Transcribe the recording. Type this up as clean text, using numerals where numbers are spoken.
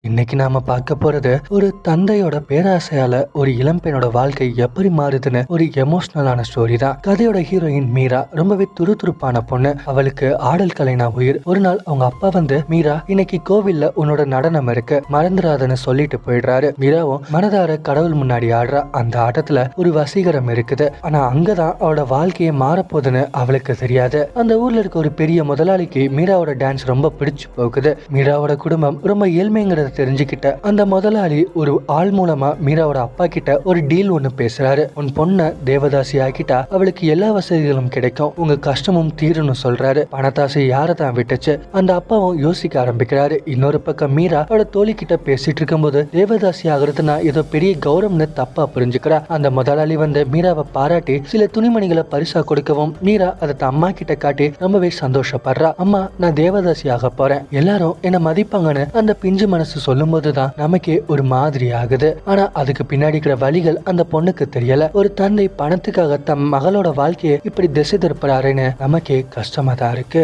இன்னைக்கு நாம பார்க்க போறது ஒரு தந்தையோட பேராசையால ஒரு இளம்பெண்ணோட வாழ்க்கை எப்படி மாறுதுன்னு ஒரு எமோஷனலான ஸ்டோரி தான். கதையோட ஹீரோயின் மீரா ரொம்பவே துருதுருப்பான பொண்ணு. அவளுக்கு ஆடல் கலைனா உயிர். ஒரு நாள் அவங்க அப்பா வந்து, மீரா இன்னைக்கு கோவில்ல உன்னோட நடனம் இருக்கு, மறந்துடாதன்னு சொல்லிட்டு போயிடுறாரு. மீராவும் மனதார கடவுள் முன்னாடி ஆடுறா. அந்த ஆட்டத்துல ஒரு வசீகரம் இருக்குது. ஆனா அங்கதான் அவளோட வாழ்க்கையே மாறப்போகுதுன்னு அவளுக்கு தெரியாது. அந்த ஊர்ல இருக்க ஒரு பெரிய முதலாளிக்கு மீராவோட டான்ஸ் ரொம்ப பிடிச்சு போகுது. மீராவோட குடும்பம் ரொம்ப ஏழ்மைங்கிறத தெரிஞ்சுக்கிட்ட அந்த முதலாளி ஒரு ஆள் மூலமா மீராவோட அப்பா கிட்ட ஒரு டீல் ஒண்ணு பேசுறாரு. உன் பொண்ண தேவதாசி ஆக்கிட்டா அவளுக்கு எல்லா வசதிகளும் கிடைக்கும், உங்க கஷ்டமும் தீரும்னு சொல்றாரு. பணத்தாசை யாரை தான் விட்டுச்சு? அந்த அப்பாவும் யோசிக்க ஆரம்பிக்கிறாரு. இன்னொரு பக்கம் மீரா அவளோட தோழி கிட்ட பேசிட்டு இருக்கும்போது தேவதாசி ஆகுறதுனா ஏதோ பெரிய கௌரவம்னு தப்பா புரிஞ்சுக்கிறா. அந்த முதலாளி வந்து மீராவை பாராட்டி சில துணிமணிகளை பரிசா கொடுக்கவும் மீரா அதை அம்மா கிட்ட காட்டி ரொம்பவே சந்தோஷப்படுறா. அம்மா, நான் தேவதாசி ஆக போறேன், எல்லாரும் என்ன மதிப்பாங்கன்னு அந்த பிஞ்சு மனசு சொல்லும் போதுதான் நமக்கே ஒரு மாதிரி ஆகுது. ஆனா அதுக்கு பின்னாடி இருக்கிற வழிகள் அந்த பொண்ணுக்கு தெரியல. ஒரு தந்தை பணத்துக்காக தம் மகளோட வாழ்க்கையை இப்படி திசை திருப்புறாருன்னு நமக்கே கஷ்டமா தான் இருக்கு.